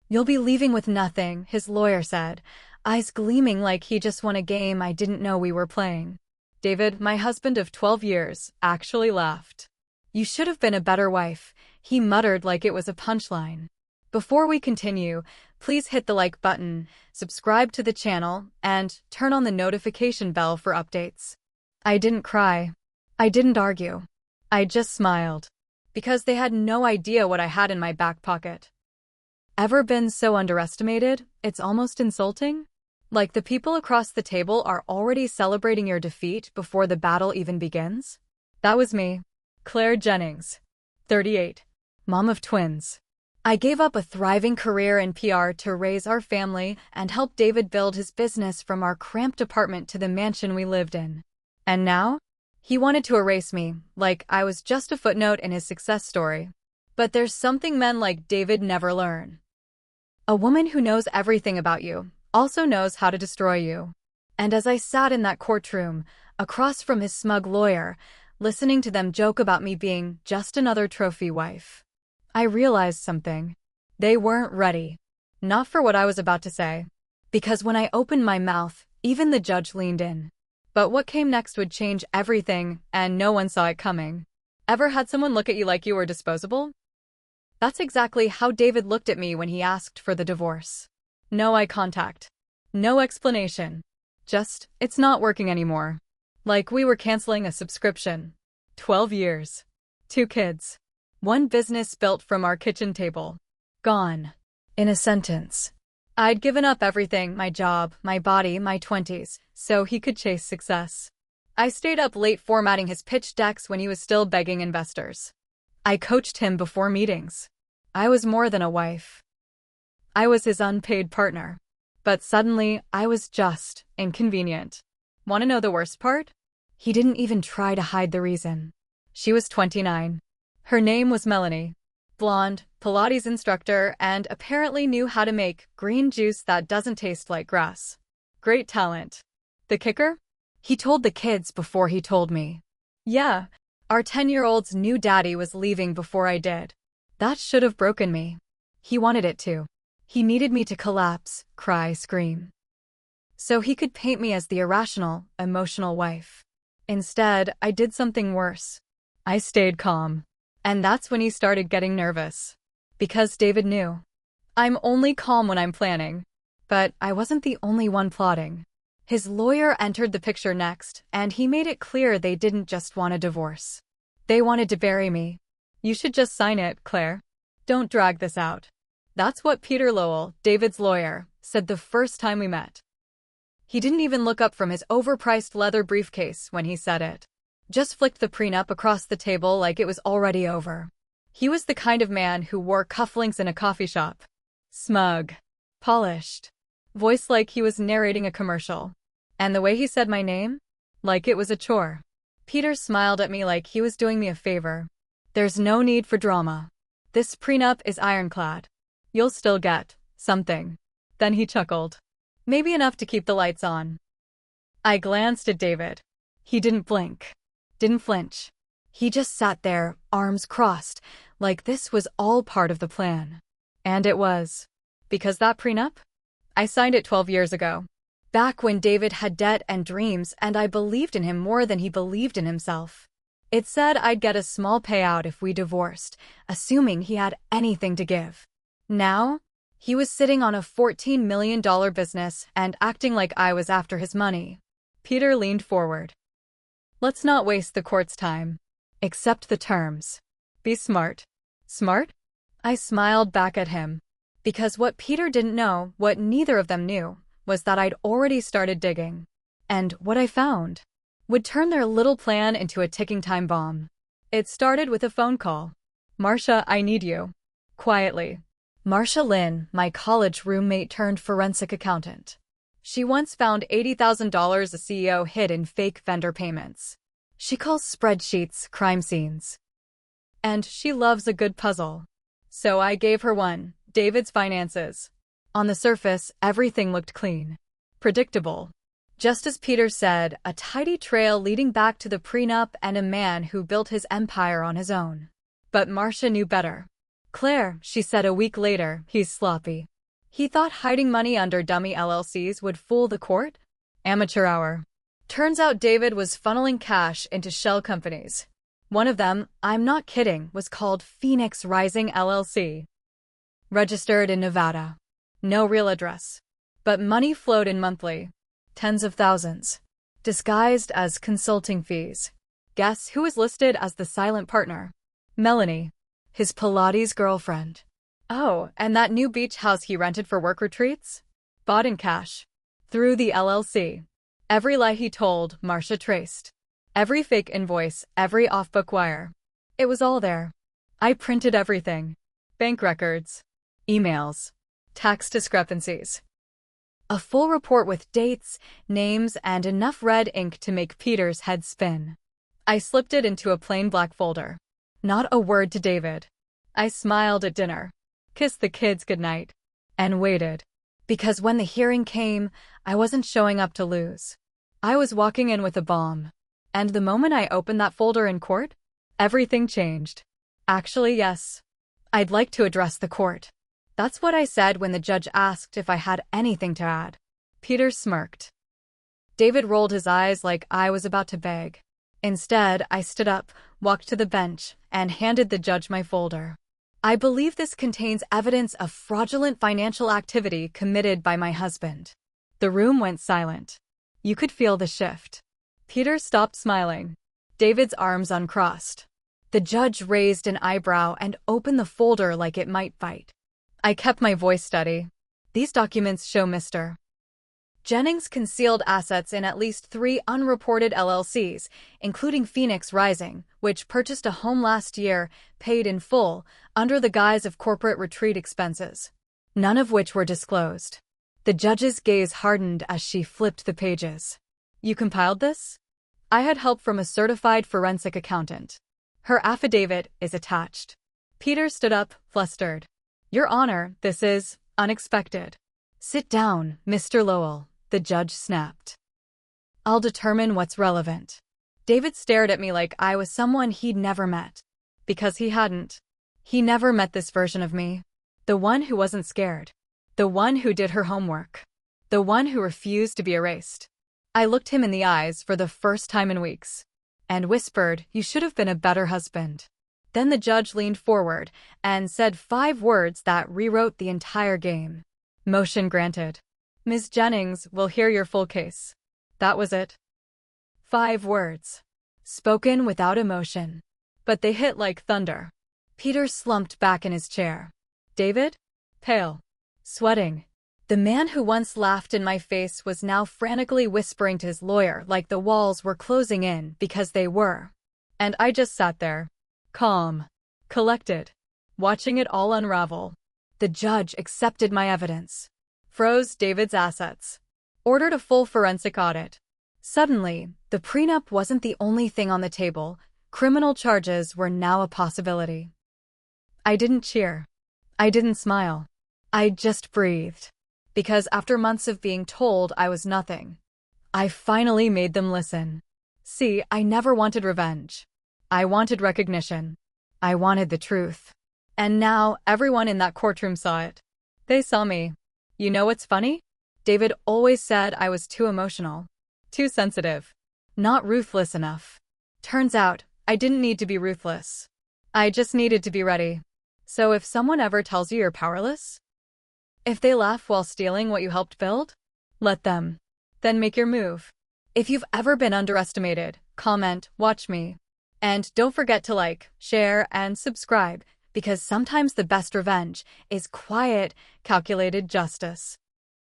You'll be leaving with nothing, his lawyer said, eyes gleaming like he just won a game I didn't know we were playing. David, my husband of 12 years, actually laughed. You should have been a better wife, he muttered like it was a punchline. Before we continue, please hit the like button, subscribe to the channel, and turn on the notification bell for updates. I didn't cry. I didn't argue. I just smiled. Because they had no idea what I had in my back pocket. Ever been so underestimated, it's almost insulting? Like the people across the table are already celebrating your defeat before the battle even begins? That was me. Claire Jennings. 38. Mom of twins. I gave up a thriving career in PR to raise our family and help David build his business from our cramped apartment to the mansion we lived in. And now? He wanted to erase me, like I was just a footnote in his success story. But there's something men like David never learn. A woman who knows everything about you also knows how to destroy you. And as I sat in that courtroom, across from his smug lawyer, listening to them joke about me being just another trophy wife, I realized something. They weren't ready. Not for what I was about to say. Because when I opened my mouth, even the judge leaned in. But what came next would change everything, and no one saw it coming. Ever had someone look at you like you were disposable? That's exactly how David looked at me when he asked for the divorce. No eye contact. No explanation. Just, it's not working anymore. Like we were canceling a subscription. 12 years. 2 kids. 1 business built from our kitchen table. Gone. In a sentence. I'd given up everything, my job, my body, my 20s, so he could chase success. I stayed up late formatting his pitch decks when he was still begging investors. I coached him before meetings. I was more than a wife. I was his unpaid partner. But suddenly, I was just inconvenient. Want to know the worst part? He didn't even try to hide the reason. She was 29. Her name was Melanie. Blonde, Pilates instructor, and apparently knew how to make green juice that doesn't taste like grass. Great talent. The kicker? He told the kids before he told me. Yeah, our 10-year-old's new daddy was leaving before I did. That should have broken me. He wanted it to. He needed me to collapse, cry, scream. So he could paint me as the irrational, emotional wife. Instead, I did something worse. I stayed calm. And that's when he started getting nervous. Because David knew. I'm only calm when I'm planning. But I wasn't the only one plotting. His lawyer entered the picture next, and he made it clear they didn't just want a divorce. They wanted to bury me. You should just sign it, Claire. Don't drag this out. That's what Peter Lowell, David's lawyer, said the first time we met. He didn't even look up from his overpriced leather briefcase when he said it. Just flicked the prenup across the table like it was already over. He was the kind of man who wore cufflinks in a coffee shop. Smug. Polished. Voice like he was narrating a commercial. And the way he said my name? Like it was a chore. Peter smiled at me like he was doing me a favor. There's no need for drama. This prenup is ironclad. You'll still get something. Then he chuckled. Maybe enough to keep the lights on. I glanced at David. He didn't blink. Didn't flinch. He just sat there, arms crossed, like this was all part of the plan. And it was. Because that prenup? I signed it 12 years ago. Back when David had debt and dreams and I believed in him more than he believed in himself. It said I'd get a small payout if we divorced, assuming he had anything to give. Now, he was sitting on a $14 million business and acting like I was after his money. Peter leaned forward. Let's not waste the court's time. Accept the terms. Be smart. Smart? I smiled back at him. Because what Peter didn't know, what neither of them knew, was that I'd already started digging. And what I found would turn their little plan into a ticking time bomb. It started with a phone call. Marcia, I need you. Quietly. Marcia Lynn, my college roommate turned forensic accountant. She once found $80,000 a CEO hid in fake vendor payments. She calls spreadsheets crime scenes. And she loves a good puzzle. So I gave her one, David's finances. On the surface, everything looked clean. Predictable. Just as Peter said, a tidy trail leading back to the prenup and a man who built his empire on his own. But Marcia knew better. Claire, she said a week later, he's sloppy. He thought hiding money under dummy LLCs would fool the court? Amateur hour. Turns out David was funneling cash into shell companies. One of them, I'm not kidding, was called Phoenix Rising LLC. Registered in Nevada. No real address. But money flowed in monthly. Tens of thousands. Disguised as consulting fees. Guess who was listed as the silent partner? Melanie. His Pilates girlfriend. Oh, and that new beach house he rented for work retreats? Bought in cash. Through the LLC. Every lie he told, Marcia traced. Every fake invoice, every off-book wire. It was all there. I printed everything. Bank records. Emails. Tax discrepancies. A full report with dates, names, and enough red ink to make Peter's head spin. I slipped it into a plain black folder. Not a word to David. I smiled at dinner, kissed the kids goodnight, and waited. Because when the hearing came, I wasn't showing up to lose. I was walking in with a bomb. And the moment I opened that folder in court, everything changed. Actually, yes. I'd like to address the court. That's what I said when the judge asked if I had anything to add. Peter smirked. David rolled his eyes like I was about to beg. Instead, I stood up, walked to the bench, and handed the judge my folder. I believe this contains evidence of fraudulent financial activity committed by my husband. The room went silent. You could feel the shift. Peter stopped smiling. David's arms uncrossed. The judge raised an eyebrow and opened the folder like it might bite. I kept my voice steady. These documents show Mr. Jennings concealed assets in at least 3 unreported LLCs, including Phoenix Rising, which purchased a home last year, paid in full, under the guise of corporate retreat expenses, none of which were disclosed. The judge's gaze hardened as she flipped the pages. You compiled this? I had help from a certified forensic accountant. Her affidavit is attached. Peter stood up, flustered. Your Honor, this is unexpected. Sit down, Mr. Lowell, the judge snapped. I'll determine what's relevant. David stared at me like I was someone he'd never met. Because he hadn't. He never met this version of me. The one who wasn't scared. The one who did her homework. The one who refused to be erased. I looked him in the eyes for the first time in weeks. And whispered, you should have been a better husband. Then the judge leaned forward and said 5 words that rewrote the entire game. Motion granted. Ms. Jennings will hear your full case. That was it. 5 words. Spoken without emotion. But they hit like thunder. Peter slumped back in his chair. David? Pale. Sweating. The man who once laughed in my face was now frantically whispering to his lawyer like the walls were closing in because they were. And I just sat there. Calm. Collected. Watching it all unravel. The judge accepted my evidence. Froze David's assets. Ordered a full forensic audit. Suddenly, the prenup wasn't the only thing on the table. Criminal charges were now a possibility. I didn't cheer. I didn't smile. I just breathed. Because after months of being told I was nothing, I finally made them listen. See, I never wanted revenge. I wanted recognition. I wanted the truth. And now everyone in that courtroom saw it. They saw me. You know what's funny? David always said I was too emotional. Too sensitive. Not ruthless enough. Turns out, I didn't need to be ruthless. I just needed to be ready. So if someone ever tells you you're powerless, if they laugh while stealing what you helped build, let them. Then make your move. If you've ever been underestimated, comment, watch me. And don't forget to like, share, and subscribe, because sometimes the best revenge is quiet, calculated justice.